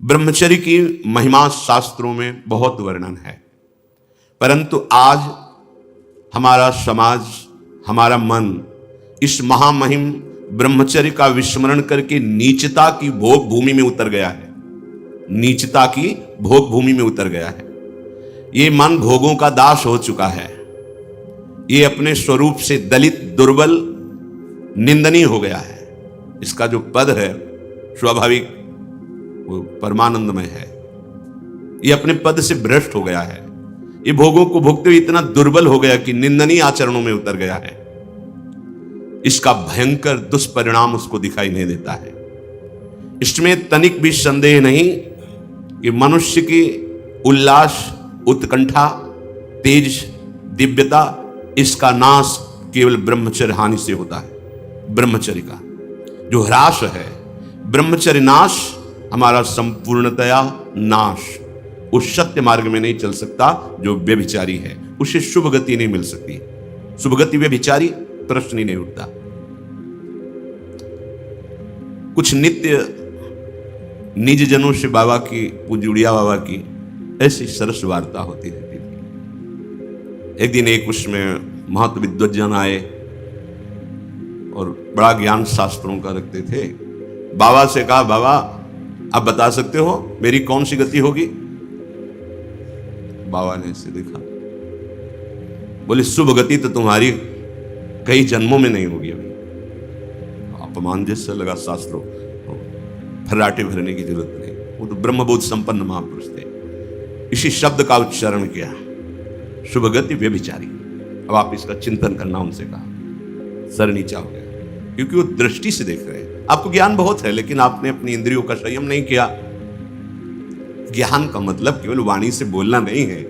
ब्रह्मचर्य की महिमा शास्त्रों में बहुत वर्णन है, परंतु आज हमारा समाज, हमारा मन इस महामहिम ब्रह्मचर्य का विस्मरण करके नीचता की भोग भूमि में उतर गया है। नीचता की भोग भूमि में उतर गया है। ये मन भोगों का दास हो चुका है। ये अपने स्वरूप से दलित, दुर्बल, निंदनीय हो गया है। इसका जो पद है स्वाभाविक वो परमानंदमय है। ये अपने पद से भ्रष्ट हो गया है। ये भोगों को भोगते हुए इतना दुर्बल हो गया कि निंदनीय आचरणों में उतर गया है। इसका भयंकर दुष्परिणाम उसको दिखाई नहीं देता है। इसमें तनिक भी संदेह नहीं कि मनुष्य की उल्लास, उत्कंठा, तेज, दिव्यता, इसका नाश केवल ब्रह्मचर्य हानि से होता है। ब्रह्मचर्य का जो ह्रास है, ब्रह्मचर्य नाश, हमारा संपूर्णतया नाश। उस सत्य मार्ग में नहीं चल सकता जो व्यभिचारी है। उसे शुभ गति नहीं मिल सकती। शुभ गति व्यभिचारी, प्रश्न ही नहीं उठता। कुछ नित्य निज जनों से बाबा की, पूज्य उड़िया बाबा की ऐसी सरस वार्ता होती रहती थी। एक दिन एक उसमें महत विद्वज्जन आए और बड़ा ज्ञान शास्त्रों का रखते थे। बाबा से कहा, बाबा आप बता सकते हो मेरी कौन सी गति होगी? बाबा ने इसे देखा, बोले शुभ गति तो तुम्हारी कई जन्मों में नहीं होगी। अभी अपमान जैसा लगा शास्त्रों, फर्राटे भरने की जरूरत नहीं। वो तो ब्रह्मबोध संपन्न महापुरुष थे। इसी शब्द का उच्चारण किया, शुभ गति व्यभिचारी। अब आप इसका चिंतन करना, उनसे कहा। सर नीचा हो गया, क्योंकि वो दृष्टि से देख रहे हैं। आपको ज्ञान बहुत है, लेकिन आपने अपनी इंद्रियों का संयम नहीं किया। ज्ञान का मतलब केवल वाणी से बोलना नहीं है,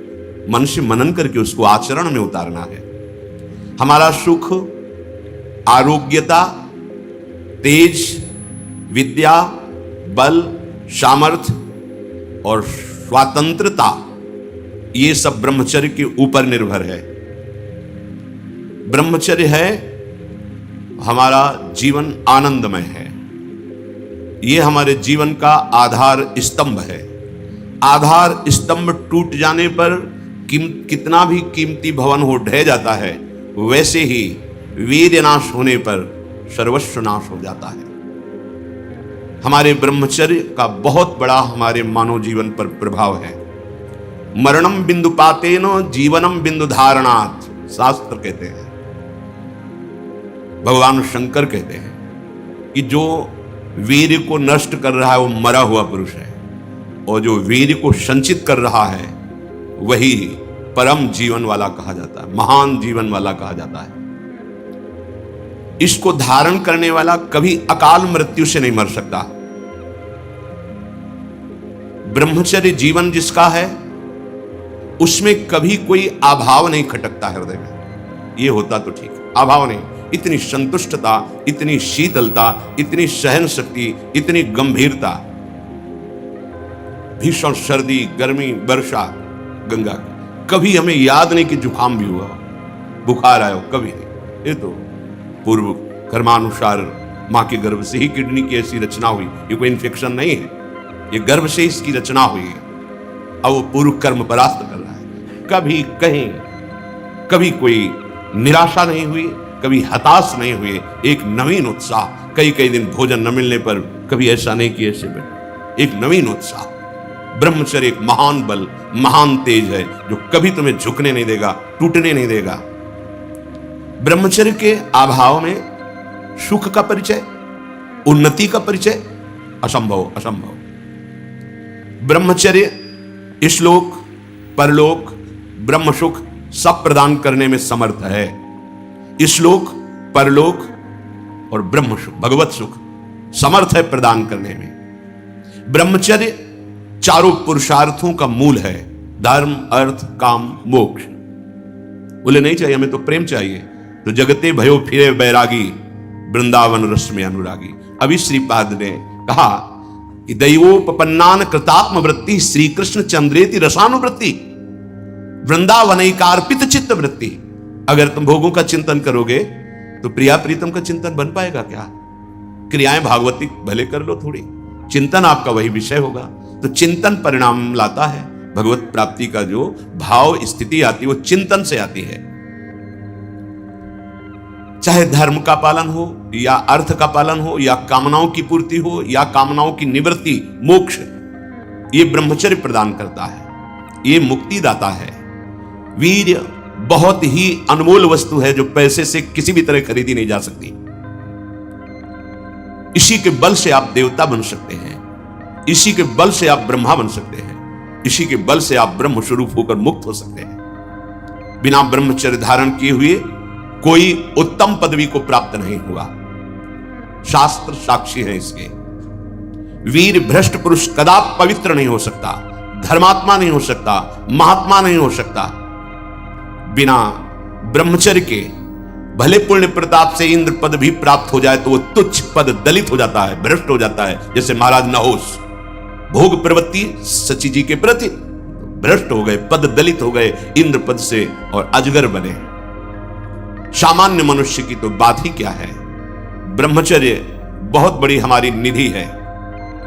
मन से मनन करके उसको आचरण में उतारना है। हमारा सुख, आरोग्यता, तेज, विद्या, बल, सामर्थ्य और स्वतंत्रता, ये सब ब्रह्मचर्य के ऊपर निर्भर है। ब्रह्मचर्य है, हमारा जीवन आनंदमय है। ये हमारे जीवन का आधार स्तंभ है। आधार स्तंभ टूट जाने पर कितना भी कीमती भवन हो ढह जाता है, वैसे ही वीर्य नाश होने पर सर्वस्व नाश हो जाता है। हमारे ब्रह्मचर्य का बहुत बड़ा हमारे मानव जीवन पर प्रभाव है। मरणम बिंदु पातेन जीवनम बिंदु धारणात्, शास्त्र कहते हैं, भगवान शंकर कहते हैं कि जो वीर्य को नष्ट कर रहा है वो मरा हुआ पुरुष है, और जो वीर्य को संचित कर रहा है वही परम जीवन वाला कहा जाता है, महान जीवन वाला कहा जाता है। इसको धारण करने वाला कभी अकाल मृत्यु से नहीं मर सकता। ब्रह्मचर्य जीवन जिसका है उसमें कभी कोई अभाव नहीं खटकता हृदय में। ये होता तो ठीक, अभाव नहीं। इतनी संतुष्टता, इतनी शीतलता, इतनी सहन शक्ति, इतनी गंभीरता। भीषण सर्दी, गर्मी, वर्षा, गंगा की कभी हमें याद नहीं कि जुकाम भी हुआ, बुखार आया हो, कभी नहीं। ये तो पूर्व कर्मानुसार मां के गर्भ से ही किडनी की ऐसी रचना हुई। ये कोई इन्फेक्शन नहीं है, ये गर्भ से इसकी रचना हुई है। अब वो पूर्व कर्म परास्त कर रहा है। कभी कहीं कभी कोई निराशा नहीं हुई, कभी हताश नहीं हुए। एक नवीन उत्साह। कई कई दिन भोजन न मिलने पर कभी ऐसा नहीं कि ऐसे बैठे, एक नवीन उत्साह। ब्रह्मचर्य एक महान बल, महान तेज है जो कभी तुम्हें झुकने नहीं देगा, टूटने नहीं देगा। ब्रह्मचर्य के अभाव में सुख का परिचय, उन्नति का परिचय असंभव, असंभव। ब्रह्मचर्य इहलोक, परलोक, ब्रह्म सुख सब प्रदान करने में समर्थ है। इहलोक, परलोक और ब्रह्म सुख, भगवत सुख समर्थ है प्रदान करने में। ब्रह्मचर्य चारों पुरुषार्थों का मूल है। धर्म, अर्थ, काम, मोक्ष। बोले नहीं चाहिए हमें तो प्रेम चाहिए, तो जगते भयो फिरे बैरागी, वृंदावन रस में अनुरागी। अभी श्रीपाद ने कहा कि दैवोपन्नान कृतात्म वृत्ति, श्री कृष्ण चंद्रेति रसानुवृत्ति, वृंदावनैकार्पित चित्त वृत्ति। अगर तुम भोगों का चिंतन करोगे तो प्रिया प्रीतम का चिंतन बन पाएगा क्या? क्रियाएं भागवती भले कर लो थोड़ी, चिंतन आपका वही विषय होगा। तो चिंतन परिणाम लाता है। भगवत प्राप्ति का जो भाव स्थिति आती है वो चिंतन से आती है। चाहे धर्म का पालन हो या अर्थ का पालन हो या कामनाओं की पूर्ति हो या कामनाओं की निवृत्ति, मोक्ष, ये ब्रह्मचर्य प्रदान करता है, ये मुक्ति दाता है। वीर्य बहुत ही अनमोल वस्तु है जो पैसे से किसी भी तरह खरीदी नहीं जा सकती। इसी के बल से आप देवता बन सकते हैं, इसी के बल से आप ब्रह्मा बन सकते हैं, इसी के बल से आप ब्रह्म स्वरूप होकर मुक्त हो सकते हैं। बिना ब्रह्मचर्य धारण किए हुए कोई उत्तम पदवी को प्राप्त नहीं हुआ। शास्त्र साक्षी है इसके। वीर भ्रष्ट पुरुष कदापि पवित्र नहीं हो सकता, धर्मात्मा नहीं हो सकता, महात्मा नहीं हो सकता। बिना ब्रह्मचर्य के भले पुण्य प्रताप से इंद्र पद भी प्राप्त हो जाए तो वो तुच्छ पद दलित हो जाता है, भ्रष्ट हो जाता है। जैसे महाराज नहुष भोग प्रवृत्ति सची जी के प्रति भ्रष्ट हो गए, पद दलित हो गए इंद्र पद से और अजगर बने। सामान्य मनुष्य की तो बात ही क्या है। ब्रह्मचर्य बहुत बड़ी हमारी निधि है।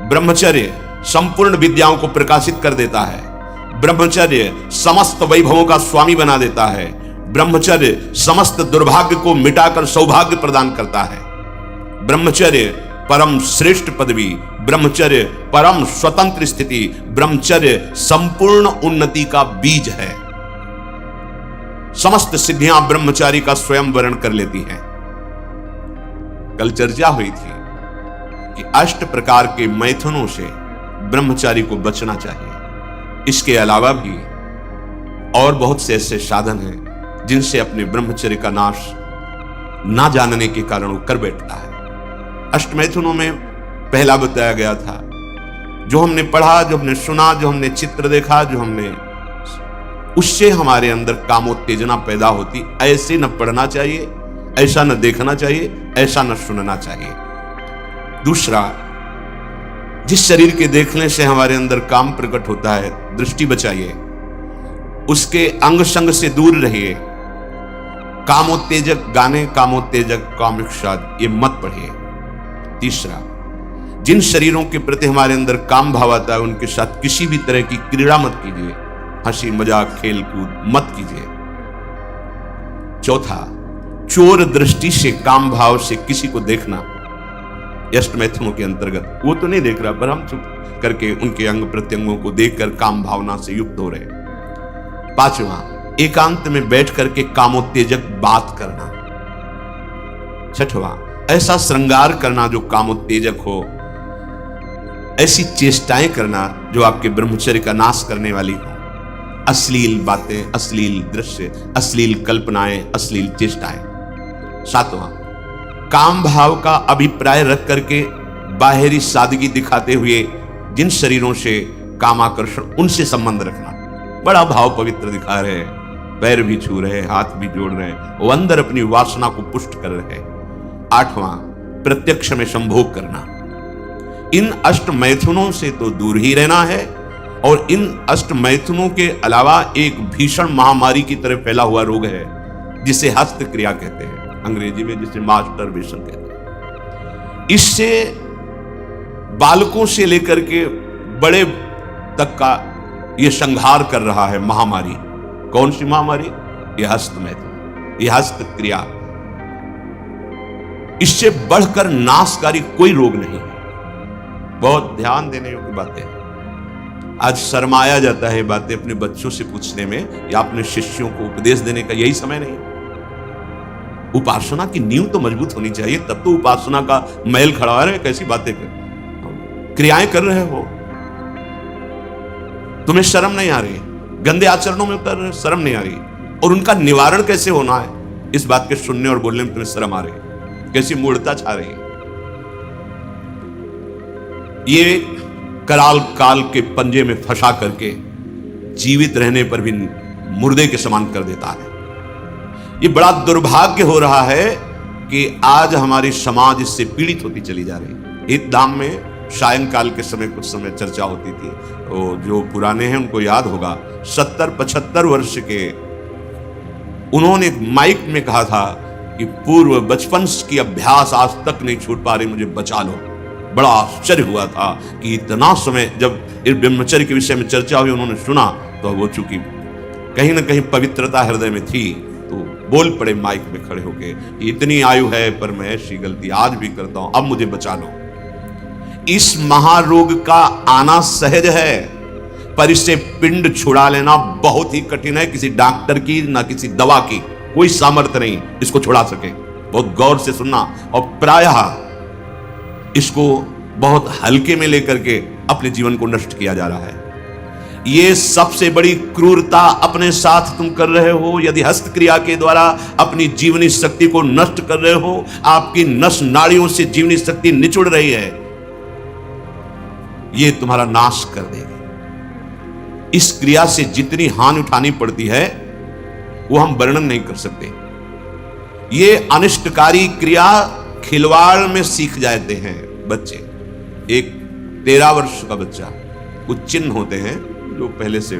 ब्रह्मचर्य संपूर्ण विद्याओं को प्रकाशित कर देता है। ब्रह्मचर्य समस्त वैभवों का स्वामी बना देता है। ब्रह्मचर्य समस्त दुर्भाग्य को मिटाकर सौभाग्य प्रदान करता है। ब्रह्मचर्य परम श्रेष्ठ पदवी, ब्रह्मचर्य परम स्वतंत्र स्थिति, ब्रह्मचर्य संपूर्ण उन्नति का बीज है। समस्त सिद्धियां ब्रह्मचारी का स्वयं वर्ण कर लेती हैं। कल चर्चा हुई थी कि 8 प्रकार के मैथुनों से ब्रह्मचारी को बचना चाहिए। इसके अलावा भी और बहुत से ऐसे साधन हैं जिनसे अपने ब्रह्मचर्य का नाश ना जानने के कारण वो कर बैठता है। अष्टमैथुनों में पहला बताया गया था, जो हमने पढ़ा, जो हमने सुना, जो हमने चित्र देखा, जो हमने, उससे हमारे अंदर कामोत्तेजना पैदा होती। ऐसे न पढ़ना चाहिए, ऐसा न देखना चाहिए, ऐसा न सुनना चाहिए। दूसरा, जिस शरीर के देखने से हमारे अंदर काम प्रकट होता है, दृष्टि बचाइए, उसके अंग संग से दूर रहिए। कामोत्तेजक गाने, कामोत्तेजक कामिक स्वाद ये मत पढ़िए। तीसरा, जिन शरीरों के प्रति हमारे अंदर काम भाव आता है उनके साथ किसी भी तरह की क्रीड़ा मत कीजिए, हंसी मजाक खेल कूद मत कीजिए। चौथा, चोर दृष्टि से काम भाव से किसी को देखना, अष्टमैथुनों के अंतर्गत। वो तो नहीं देख रहा पर हम चुप करके उनके अंग प्रत्यंगों को देखकर काम भावना से युक्त हो रहे। पांचवा, एकांत में बैठ करके कामोत्तेजक बात करना। छठवां, ऐसा श्रृंगार करना जो कामोत्तेजक हो, ऐसी चेष्टाएं करना जो आपके ब्रह्मचर्य का नाश करने वाली हो। अश्लील बातें, अश्लील दृश्य, अश्लील कल्पनाएं, अश्लील चेष्टाएं। सातवां, काम भाव का अभिप्राय रख करके बाहरी सादगी दिखाते हुए जिन शरीरों से कामाकर्षण, उनसे संबंध रखना। बड़ा भाव पवित्र दिखा रहे हैं, पैर भी छू रहे, हाथ भी जोड़ रहे, वो अंदर अपनी वासना को पुष्ट कर रहे। आठवां, प्रत्यक्ष में संभोग करना। इन अष्ट मैथुनों से तो दूर ही रहना है। और इन अष्ट मैथुनों के अलावा एक भीषण महामारी की तरह फैला हुआ रोग है जिसे हस्त क्रिया कहते हैं, अंग्रेजी में जिसे मास्टरबेशन कहते हैं। इससे बालकों से लेकर के बड़े तक का यह संहार कर रहा है महामारी। कौन सी महामारी? यह हस्त मैथुन, यह हस्त क्रिया। इससे बढ़कर नाशकारी कोई रोग नहीं है। बहुत ध्यान देने योग्य बातें हैं। आज शर्माया जाता है बातें अपने बच्चों से पूछने में या अपने शिष्यों को उपदेश देने का यही समय नहीं। उपासना की नींव तो मजबूत होनी चाहिए, तब तो उपासना का महल खड़ा है। कैसी बातें कर, क्रियाएं कर रहे हो, तुम्हें शर्म नहीं आ रही, गंदे आचरणों में उतर शर्म नहीं आ रही, और उनका निवारण कैसे होना है इस बात के सुनने और बोलने में तुम्हें शर्म आ रही है। कैसी मूढ़ता छा रही है। ये कराल काल के पंजे में फंसा करके जीवित रहने पर भी मुर्दे के समान कर देता है। ये बड़ा दुर्भाग्य हो रहा है कि आज हमारी समाज इससे पीड़ित होती चली जा रही है। हित धाम में सायंकाल के समय कुछ समय चर्चा होती थी, तो जो पुराने हैं उनको याद होगा, 70-75 वर्ष के उन्होंने माइक में कहा था कि पूर्व बचपन की अभ्यास आज तक नहीं छूट पा रही, मुझे बचा लो। बड़ा आश्चर्य हुआ था कि इतना समय जब इस ब्रह्मचर्य के विषय में चर्चा हुई, उन्होंने सुना, तो वो चूंकि कहीं ना कहीं पवित्रता हृदय में थी, तो बोल पड़े माइक में खड़े होके, इतनी आयु है पर मैं ऐसी गलती आज भी करता हूं, अब मुझे बचा लो। इस महारोग का आना सहज है, पर इससे पिंड छुड़ा लेना बहुत ही कठिन है। किसी डॉक्टर की ना किसी दवा की कोई सामर्थ्य नहीं इसको छुड़ा सके। बहुत गौर से सुनना, और प्रायः इसको बहुत हल्के में लेकर के अपने जीवन को नष्ट किया जा रहा है। ये सबसे बड़ी क्रूरता अपने साथ तुम कर रहे हो यदि हस्तक्रिया के द्वारा अपनी जीवनी शक्ति को नष्ट कर रहे हो। आपकी नस नाड़ियों से जीवनी शक्ति निचुड़ रही है, ये तुम्हारा नाश कर देगी। इस क्रिया से जितनी हानि उठानी पड़ती है वो हम वर्णन नहीं कर सकते। ये अनिष्टकारी क्रिया खिलवाड़ में सीख जाते हैं बच्चे। एक 13 वर्ष का बच्चा, कुछ चिन्ह होते हैं जो पहले से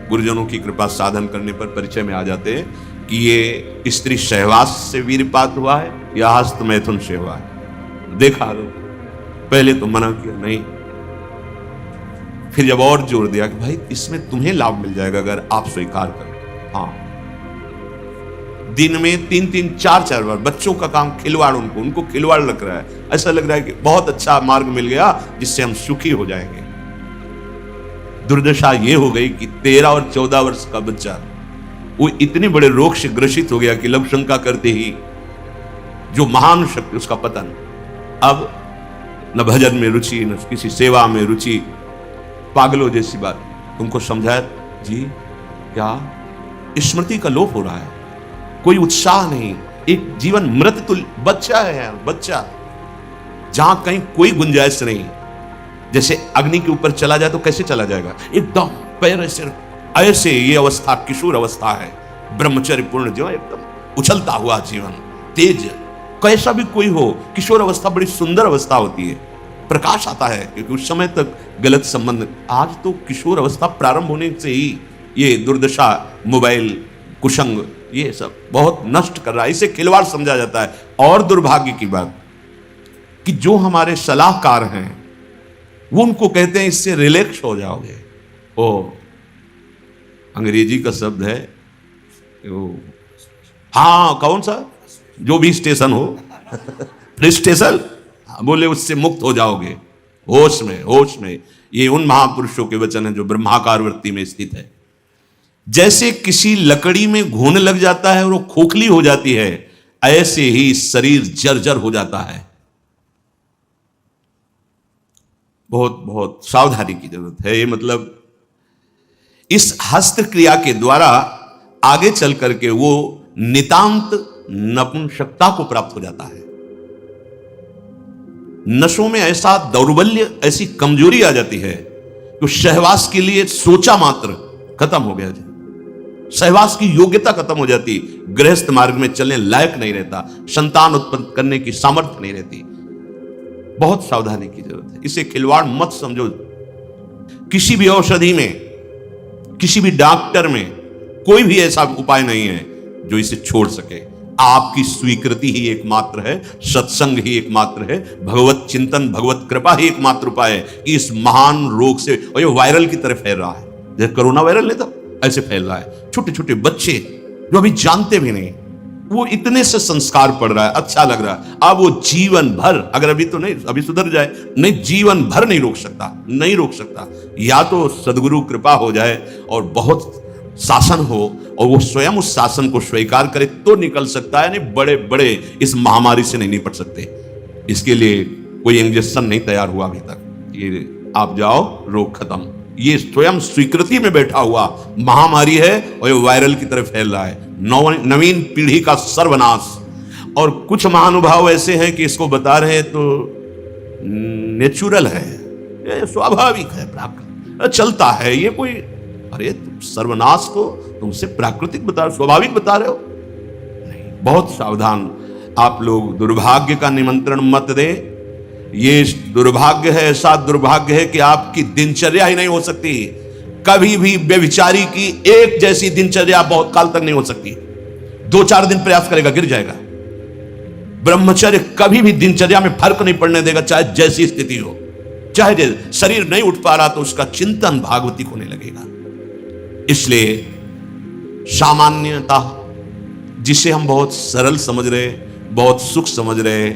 गुरुजनों की कृपा साधन करने पर परिचय में आ जाते हैं कि ये स्त्री सहवास से वीरपात हुआ है या हस्त मैथुन से हुआ है। देखा दो, पहले तो मना किया नहीं, फिर जब और जोर दिया कि भाई इसमें तुम्हें लाभ मिल जाएगा अगर आप स्वीकार करो। हाँ, दिन में 3-3, 4-4 बार बच्चों का काम खिलवाड़, उनको खिलवाड़ लग रहा है। ऐसा लग रहा है कि बहुत अच्छा मार्ग मिल गया जिससे हम सुखी हो जाएंगे। दुर्दशा ये हो गई कि 13 और 14 वर्ष का बच्चा वो इतने बड़े रोग से ग्रसित हो गया कि लव शंका करते ही जो महान शक्ति उसका पतन। अब न भजन में रुचि, न किसी सेवा में रुचि, पागलों जैसी बात। तुमको समझाया जी क्या स्मृति का लोप हो रहा है, कोई उत्साह नहीं, एक जीवन मृत तुल्य बच्चा है यार, बच्चा जहां कहीं कोई गुंजाइश नहीं। जैसे अग्नि के ऊपर चला जाए तो कैसे चला जाएगा, एकदम पैर ऐसे ये अवस्था किशोर अवस्था है, ब्रह्मचर्य पूर्ण जो एकदम उछलता हुआ जीवन, तेज। कैसा भी कोई हो, किशोर अवस्था बड़ी सुंदर अवस्था होती है, प्रकाश आता है क्योंकि उस समय तक गलत संबंध। आज तो किशोर अवस्था प्रारंभ होने से ही ये दुर्दशा, मोबाइल, कुसंग, ये सब बहुत नष्ट कर रहा है। इसे खिलवाड़ समझा जाता है। और दुर्भाग्य की बात कि जो हमारे सलाहकार हैं वो उनको कहते हैं इससे रिलैक्स हो जाओगे। ओ अंग्रेजी का शब्द है वो, हाँ कौन सा, जो भी स्टेशन हो स्टेशन, बोले उससे मुक्त हो जाओगे, होश में, होश में। ये उन महापुरुषों के वचन है जो ब्रह्माकार वृत्ति में स्थित है। जैसे किसी लकड़ी में घुन लग जाता है और वो खोखली हो जाती है, ऐसे ही शरीर जर्जर हो जाता है। बहुत बहुत सावधानी की जरूरत है। ये मतलब इस हस्त क्रिया के द्वारा आगे चल करके वो नितांत नपुंसकता को प्राप्त हो जाता है। नशों में ऐसा दौर्बल्य, ऐसी कमजोरी आ जाती है कि सहवास के लिए सोचा मात्र खत्म हो गया जी, सहवास की योग्यता खत्म हो जाती, गृहस्थ मार्ग में चलने लायक नहीं रहता, संतान उत्पन्न करने की सामर्थ्य नहीं रहती। बहुत सावधानी की जरूरत है। इसे खिलवाड़ मत समझो। किसी भी औषधि में, किसी भी डॉक्टर में कोई भी ऐसा उपाय नहीं है जो इसे छोड़ सके। आपकी स्वीकृति ही एकमात्र है, सत्संग ही एकमात्र है, भगवत चिंतन, भगवत कृपा ही एकमात्र उपाय है कि इस महान रोग से, और ये वायरल की तरफ फैल रहा है, जैसे कोरोना वायरल नहीं था ऐसे फैल रहा है। छोटे छोटे बच्चे जो अभी जानते भी नहीं, वो इतने से संस्कार पड़ रहा है, अच्छा लग रहा है। अब वो जीवन भर, अगर अभी तो नहीं, अभी सुधर जाए, नहीं जीवन भर नहीं रोक सकता, नहीं रोक सकता। या तो सदगुरु कृपा हो जाए और बहुत शासन हो और वो स्वयं उस शासन को स्वीकार करे तो निकल सकता है, नहीं बड़े बड़े इस महामारी से नहीं निपट सकते। इसके लिए कोई इंजेक्शन नहीं तैयार हुआ अभी तक। ये आप जाओ, रोग खत्म। ये स्वयं स्वीकृति में बैठा हुआ महामारी है और ये वायरल की तरफ फैल रहा है। नवीन पीढ़ी का सर्वनाश। और कुछ महानुभाव ऐसे हैं कि इसको बता रहे हैं तो नेचुरल है, ये स्वाभाविक है, प्राकृतिक चलता है, ये कोई, अरे तुम सर्वनाश को तुमसे प्राकृतिक बता, स्वाभाविक बता रहे हो। नहीं, बहुत सावधान आप लोग। दुर्भाग्य का निमंत्रण मत दे। ये दुर्भाग्य है, ऐसा दुर्भाग्य है कि आपकी दिनचर्या ही नहीं हो सकती। कभी भी व्यभिचारी की एक जैसी दिनचर्या बहुत काल तक नहीं हो सकती। 2-4 दिन प्रयास करेगा, गिर जाएगा। ब्रह्मचर्य कभी भी दिनचर्या में फर्क नहीं पड़ने देगा, चाहे जैसी स्थिति हो, चाहे शरीर नहीं उठ पा रहा तो उसका चिंतन भागवती होने लगेगा। इसलिए सामान्यता जिसे हम बहुत सरल समझ रहे, बहुत सुख समझ रहे,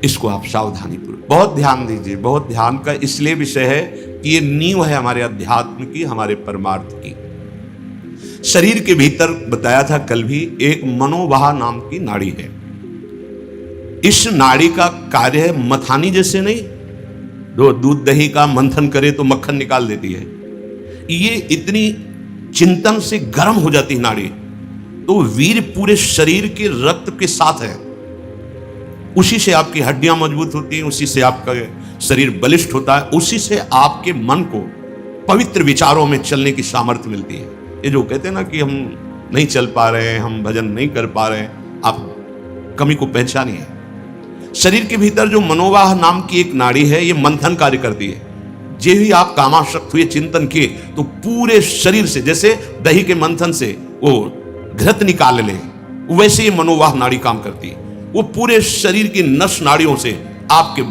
इसको आप सावधानी पूर्वक बहुत ध्यान दीजिए। बहुत ध्यान का इसलिए विषय है कि ये नींव है हमारे अध्यात्म की, हमारे परमार्थ की। शरीर के भीतर बताया था कल भी, एक मनोवाह नाम की नाड़ी है। इस नाड़ी का कार्य है मथानी जैसे नहीं, जो दूध दही का मंथन करे तो मक्खन निकाल देती है, ये इतनी चिंतन से गर्म हो जाती है नाड़ी, तो वीर पूरे शरीर के रक्त के साथ है, उसी से आपकी हड्डियां मजबूत होती हैं, उसी से आपका शरीर बलिष्ठ होता है, उसी से आपके मन को पवित्र विचारों में चलने की सामर्थ्य मिलती है। ये जो कहते हैं ना कि हम नहीं चल पा रहे हैं, हम भजन नहीं कर पा रहे हैं, आप कमी को पहचानिए। शरीर के भीतर जो मनोवाह नाम की एक नाड़ी है, ये मंथन कार्य करती है। जे ही आप कामासक्त हुए, चिंतन किए, तो पूरे शरीर से, जैसे दही के मंथन से वो घृत निकाल ले, वैसे ये मनोवाह नाड़ी काम करती है। वो पूरे शरीर की नस नाड़ियों से आपके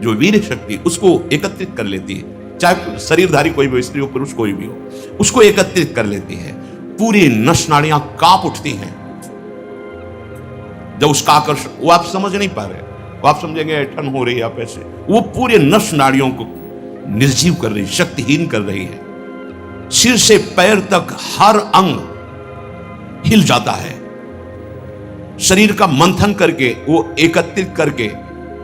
जो वीर शक्ति उसको एकत्रित कर लेती है, चाहे शरीरधारी कोई भी, स्त्री हो पुरुष कोई भी हो, उसको एकत्रित कर लेती है। पूरी नस नाड़ियां कांप उठती हैं जब उसका आकर्षण, वो आप समझ नहीं पा रहे, वो आप समझेंगे ऐठन हो रही है, आप ऐसे, वो पूरे नस नाड़ियों को निर्जीव कर रही, शक्तिहीन कर रही है। सिर से पैर तक हर अंग हिल जाता है। शरीर का मंथन करके वो एकत्रित करके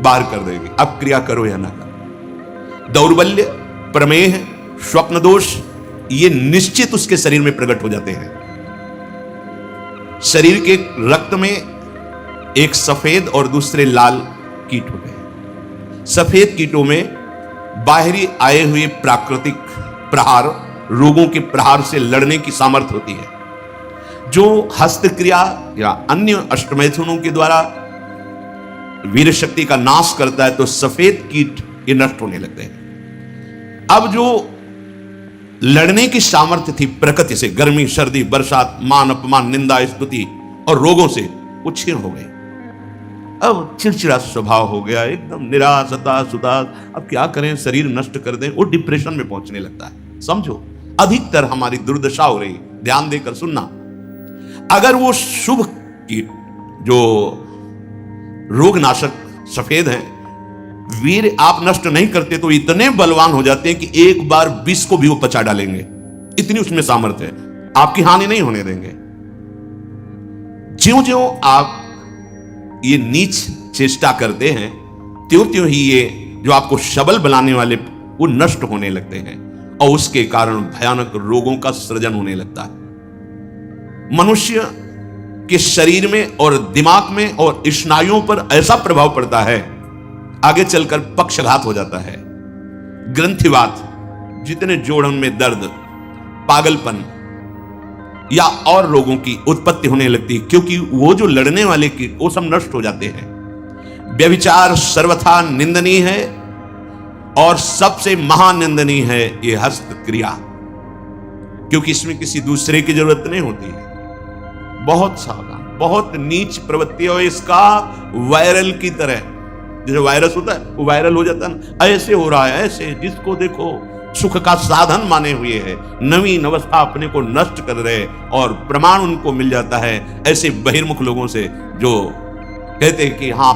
बाहर कर देगी। अब क्रिया करो या ना करो, दौर्बल्य, प्रमेह, स्वप्न दोष, ये निश्चित उसके शरीर में प्रकट हो जाते हैं। शरीर के रक्त में एक सफेद और दूसरे लाल कीट होते हैं। सफेद कीटों में बाहरी आए हुए प्राकृतिक प्रहार, रोगों के प्रहार से लड़ने की सामर्थ्य होती है, जो हस्तक्रिया या अन्य अष्टमैथुनों के द्वारा वीर शक्ति का नाश करता है, तो सफेद कीट ये नष्ट होने लगते हैं। अब जो लड़ने की सामर्थ्य थी प्रकृति से, गर्मी, सर्दी, बरसात, मान अपमान, निंदा, स्तुति और रोगों से, वो क्षीण हो गई। अब चिड़चिड़ा स्वभाव हो गया, एकदम निराश, हताश, उदास। अब क्या करें, शरीर नष्ट कर दें, वो डिप्रेशन में पहुंचने लगता है। समझो, अधिकतर हमारी दुर्दशा हो रही। ध्यान देकर सुनना, अगर वो शुभ कीट जो रोगनाशक सफेद हैं, वीर आप नष्ट नहीं करते, तो इतने बलवान हो जाते हैं कि एक बार विष को भी वो पचा डालेंगे, इतनी उसमें सामर्थ्य है, आपकी हानि नहीं होने देंगे। ज्यों ज्यों आप ये नीच चेष्टा करते हैं, त्यों त्यों ही ये जो आपको सबल बनाने वाले वो नष्ट होने लगते हैं, और उसके कारण भयानक रोगों का सृजन होने लगता है। मनुष्य के शरीर में और दिमाग में और स्नायुओं पर ऐसा प्रभाव पड़ता है, आगे चलकर पक्षघात हो जाता है, ग्रंथिवात, जितने जोड़न में दर्द, पागलपन या और रोगों की उत्पत्ति होने लगती है, क्योंकि वो जो लड़ने वाले कीट वो सब नष्ट हो जाते हैं। व्यभिचार सर्वथा निंदनीय है, और सबसे महानिंदनीय है ये हस्त क्रिया, क्योंकि इसमें किसी दूसरे की जरूरत नहीं होती है। बहुत सावधान, बहुत नीच प्रवृत्ति है इसका, वायरल की तरह, जैसे वायरस होता है वो वायरल हो जाता है, ऐसे हो रहा है, ऐसे, जिसको देखो सुख का साधन माने हुए है, नवीन अवस्था अपने को नष्ट कर रहे, और प्रमाण उनको मिल जाता है ऐसे बहिर्मुख लोगों से, जो कहते हैं कि हाँ,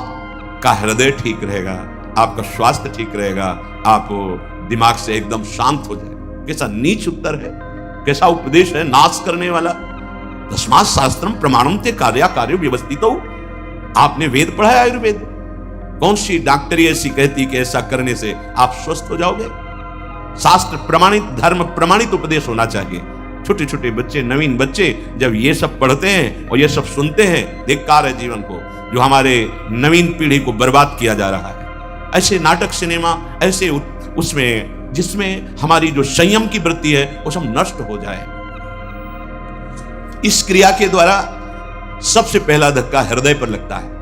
आपका हृदय ठीक रहेगा, आपका स्वास्थ्य ठीक रहेगा, आप दिमाग से एकदम शांत हो जाए। कैसा नीच उत्तर है, कैसा उपदेश है, नाश करने वाला। तस्मात् शास्त्रम प्रमाणम ते कार्य व्यवस्थितो। आपने वेद पढ़ा है, आयुर्वेद? कौन सी डॉक्टरी ऐसी कहती कि ऐसा करने से आप स्वस्थ हो जाओगे? शास्त्र प्रमाणित, धर्म प्रमाणित उपदेश होना चाहिए। छोटे छोटे बच्चे, नवीन बच्चे जब ये सब पढ़ते हैं और ये सब सुनते हैं, धिक्कार है जीवन को, जो हमारे नवीन पीढ़ी को बर्बाद किया जा रहा है। ऐसे नाटक, सिनेमा, ऐसे उसमें जिसमें हमारी जो संयम की वृत्ति है वो सब नष्ट हो जाए। इस क्रिया के द्वारा सबसे पहला धक्का हृदय पर लगता है।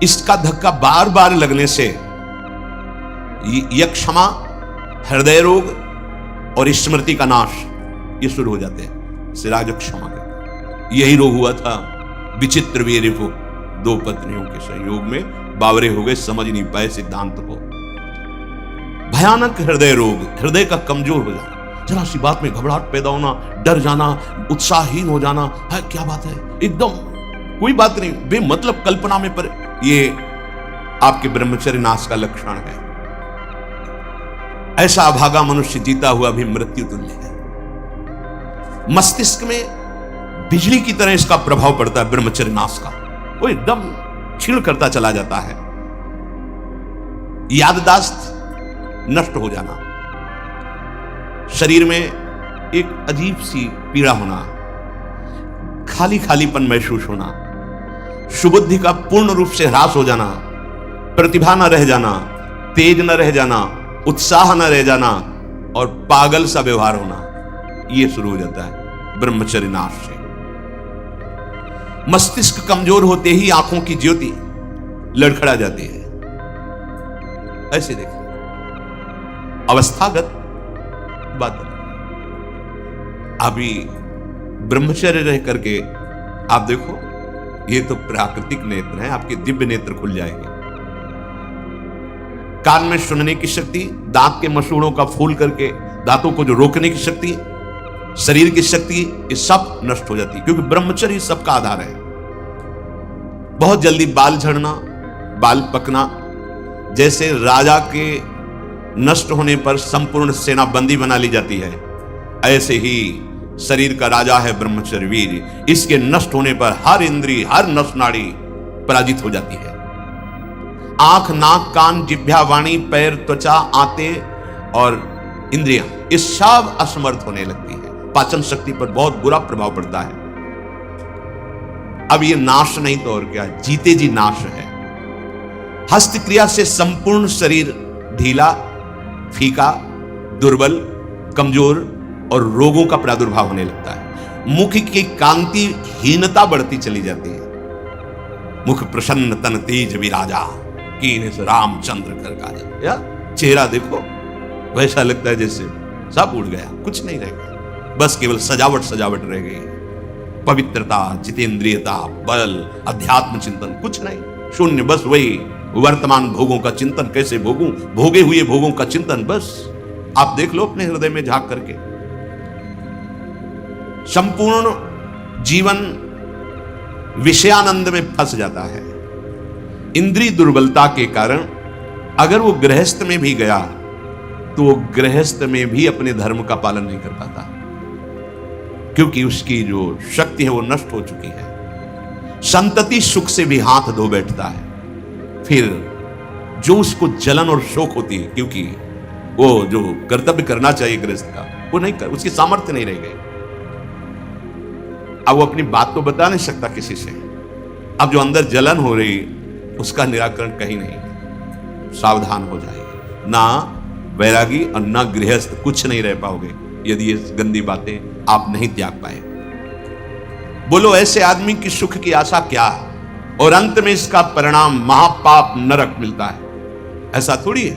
इसका धक्का बार बार लगने से यक्षमा, हृदय रोग और स्मृति का नाश ये शुरू हो जाते हैं। सिराज क्षमा कहते हैं। यही रोग हुआ था विचित्र वीर को, दो पत्नियों के संयोग में बावरे हो गए, समझ नहीं पाए सिद्धांत को। भयानक हृदय रोग, हृदय का कमजोर हो जाना, जरा सी बात में घबराहट पैदा होना, डर जाना, उत्साहहीन हो जाना, है क्या बात है, एकदम कोई बात नहीं, बेमतलब कल्पना में पर, ये आपके ब्रह्मचर्य नाश का लक्षण है। ऐसा अभागा मनुष्य जीता हुआ भी मृत्यु तुल्य है। मस्तिष्क में बिजली की तरह इसका प्रभाव पड़ता है ब्रह्मचर्य नाश का, वो एकदम क्षीण करता चला जाता है। याददाश्त नष्ट हो जाना, शरीर में एक अजीब सी पीड़ा होना, खाली खालीपन महसूस होना, सुबुद्धि का पूर्ण रूप से ह्रास हो जाना, प्रतिभा न रह जाना, तेज न रह जाना, उत्साह न रह जाना और पागल सा व्यवहार होना, यह शुरू हो जाता है ब्रह्मचर्य नाश से। मस्तिष्क कमजोर होते ही आंखों की ज्योति लड़खड़ा जाती है। ऐसे देखिए, अवस्थागत बात। अभी ब्रह्मचर्य रह करके आप देखो, ये तो प्राकृतिक नेत्र हैं, आपके दिव्य नेत्र खुल जाएंगे। कान में सुनने की शक्ति, दांत के मसूड़ों का फूल करके दांतों को जो रोकने की शक्ति, शरीर की शक्ति, ये सब नष्ट हो जाती है, क्योंकि ब्रह्मचर्य सबका आधार है। बहुत जल्दी बाल झड़ना, बाल पकना, जैसे राजा के नष्ट होने पर संपूर्ण सेना बंदी बना ली जाती है, ऐसे ही शरीर का राजा है ब्रह्मचर्य वीर। इसके नष्ट होने पर हर इंद्रिय, हर नस नाड़ी पराजित हो जाती है। आंख, नाक, कान, जिह्वा, वाणी, पैर, त्वचा, आंतें और इंद्रियां, ये सब असमर्थ होने लगती है। पाचन शक्ति पर बहुत बुरा प्रभाव पड़ता है। अब ये नाश नहीं तो और क्या, जीते जी नाश है। हस्त क्रिया से संपूर्ण शरीर ढीला, फीका, दुर्बल, कमजोर और रोगों का प्रादुर्भाव होने लगता है। मुख की कांति हीनता बढ़ती चली जाती है। मुख प्रसन्न तन तेज विराजा, कीन से रामचंद्र कर काजा। या चेहरा देखो, वैसा लगता है जैसे सब उड़ गया, कुछ नहीं रह गया, बस केवल सजावट सजावट रह गई। पवित्रता, जितेंद्रियता, बल, अध्यात्म चिंतन कुछ नहीं, शून्य, बस वही वर्तमान भोगों का चिंतन, कैसे भोगूं, भोगे हुए भोगों का चिंतन। बस आप देख लो अपने हृदय में झांक करके, संपूर्ण जीवन विषयानंद में फंस जाता है। इंद्रिय दुर्बलता के कारण अगर वो गृहस्थ में भी गया तो वो गृहस्थ में भी अपने धर्म का पालन नहीं कर पाता, क्योंकि उसकी जो शक्ति है वो नष्ट हो चुकी है। संतति सुख से भी हाथ धो बैठता है, फिर जो उसको जलन और शोक होती है, क्योंकि वो जो कर्तव्य करना चाहिए गृहस्थ का वो नहीं कर, उसकी सामर्थ्य नहीं रह गई। अब वो अपनी बात तो बता नहीं सकता किसी से। अब जो अंदर जलन हो रही उसका निराकरण कहीं नहीं। सावधान हो जाइए, ना वैरागी और ना गृहस्थ कुछ नहीं रह पाओगे यदि ये गंदी बातें आप नहीं त्याग पाए। बोलो ऐसे आदमी की सुख की आशा क्या है, और अंत में इसका परिणाम महापाप नरक मिलता है। ऐसा थोड़ी है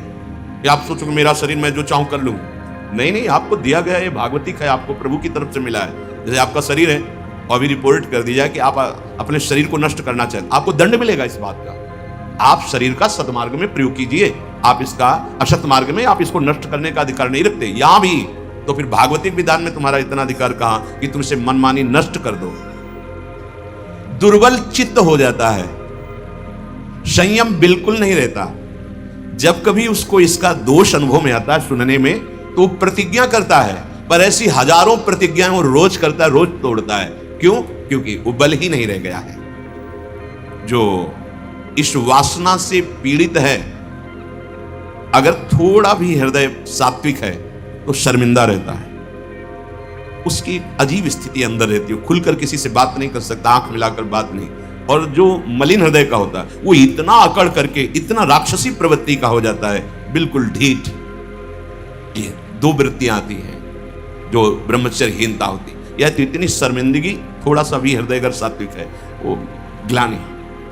कि आप सोचो कि मेरा शरीर मैं जो चाहूं कर लूं। नहीं नहीं, आपको दिया गया ये भागवतिक है, आपको प्रभु की तरफ से मिला है। जैसे आपका शरीर है और अभी रिपोर्ट कर दी जाए कि आप अपने शरीर को नष्ट करना चाहते, आपको दंड मिलेगा इस बात का। आप शरीर का सदमार्ग में प्रयोग कीजिए, आप इसका असत मार्ग में आप इसको नष्ट करने का अधिकार नहीं रखते। यहां भी तो फिर भागवतिक विधान में तुम्हारा इतना अधिकार कहां कि तुम इसे मनमानी नष्ट कर दो। दुर्बल चित्त हो जाता है, संयम बिल्कुल नहीं रहता। जब कभी उसको इसका दोष अनुभव में आता है सुनने में, तो प्रतिज्ञा करता है, पर ऐसी हजारों प्रतिज्ञाएं वो रोज करता है, रोज तोड़ता है। क्यों? क्योंकि वो बल ही नहीं रह गया है। जो इस वासना से पीड़ित है, अगर थोड़ा भी हृदय सात्विक है तो शर्मिंदा रहता है, उसकी अजीब स्थिति अंदर रहती है, खुलकर किसी से बात नहीं कर सकता, आंख मिलाकर बात नहीं। और जो मलिन हृदय का होता है वो इतना अकड़ करके इतना राक्षसी प्रवृत्ति का हो जाता है, बिल्कुल ढीठ। ये दो वृत्तियां आती हैं जो ब्रह्मचर्यहीनता होती है, या तो इतनी शर्मिंदगी, थोड़ा सा भी हृदय अगर सात्विक है वो ग्लानि,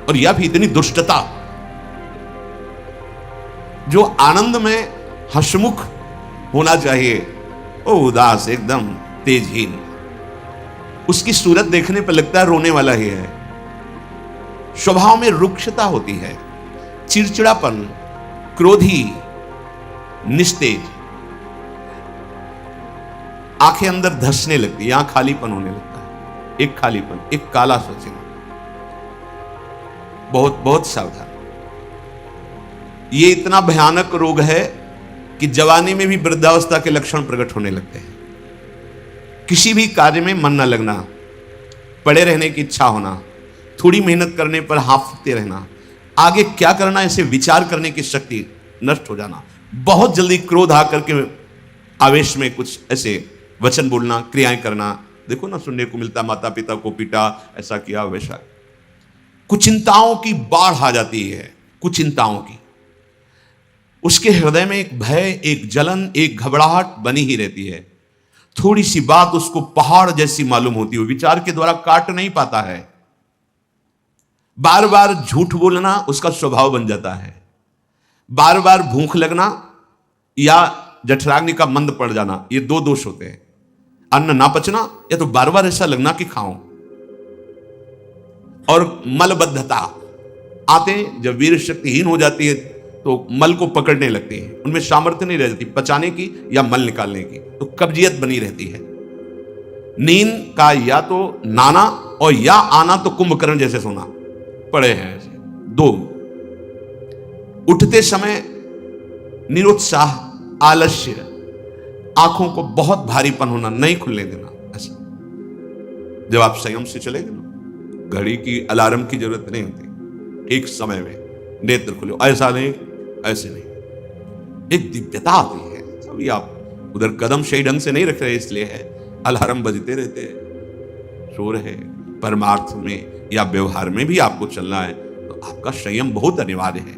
और या भी इतनी दुष्टता। जो आनंद में हंसमुख होना चाहिए वो उदास, एकदम तेजहीन, उसकी सूरत देखने पर लगता है रोने वाला ही है। स्वभाव में रुक्षता होती है, चिड़चिड़ापन, क्रोधी, निस्तेज, आंखें अंदर धंसने लगती, यहां खालीपन होने लगता है, एक खालीपन, एक काला सोचना। बहुत बहुत सावधान। ये इतना भयानक रोग है कि जवानी में भी वृद्धावस्था के लक्षण प्रकट होने लगते हैं। किसी भी कार्य में मन न लगना, पड़े रहने की इच्छा होना, थोड़ी मेहनत करने पर हांफते रहना, आगे क्या करना ऐसे विचार करने की शक्ति नष्ट हो जाना, बहुत जल्दी क्रोध आकर के आवेश में कुछ ऐसे वचन बोलना, क्रियाएं करना। देखो ना, सुनने को मिलता, माता पिता को पीटा, ऐसा किया, वैसा। कुचिंताओं की बाढ़ आ जाती है, कुचिंताओं की। उसके हृदय में एक भय, एक जलन, एक घबराहट बनी ही रहती है। थोड़ी सी बात उसको पहाड़ जैसी मालूम होती है, विचार के द्वारा काट नहीं पाता है। बार बार झूठ बोलना उसका स्वभाव बन जाता है। बार बार भूख लगना या जठराग्नि का मंद पड़ जाना, ये दो दोष होते हैं। अन्न ना पचना या तो बार बार ऐसा लगना कि खाऊं। और मलबद्धता आते, जब वीर शक्तिहीन हो जाती है तो मल को पकड़ने लगती है, उनमें सामर्थ्य नहीं रह जाती पचाने की या मल निकालने की, तो कब्जियत बनी रहती है। नींद का या तो नाना और या आना तो कुंभकर्ण जैसे सोना, पड़े हैं ऐसे दो। उठते समय निरुत्साह, आलस्य, आंखों को बहुत भारीपन होना, नहीं खुलने देना ऐसा। जब आप संयम से चलेंगे ना, घड़ी की अलार्म की जरूरत नहीं होती, एक समय में नेत्र खुले, ऐसा नहीं, ऐसे नहीं, एक दिव्यता आती है। अभी आप उधर कदम सही ढंग से नहीं रख रहे, इसलिए है अलार्म बजते रहते हैं, सो रहे। परमार्थ में या व्यवहार में भी आपको चलना है तो आपका संयम बहुत अनिवार्य है।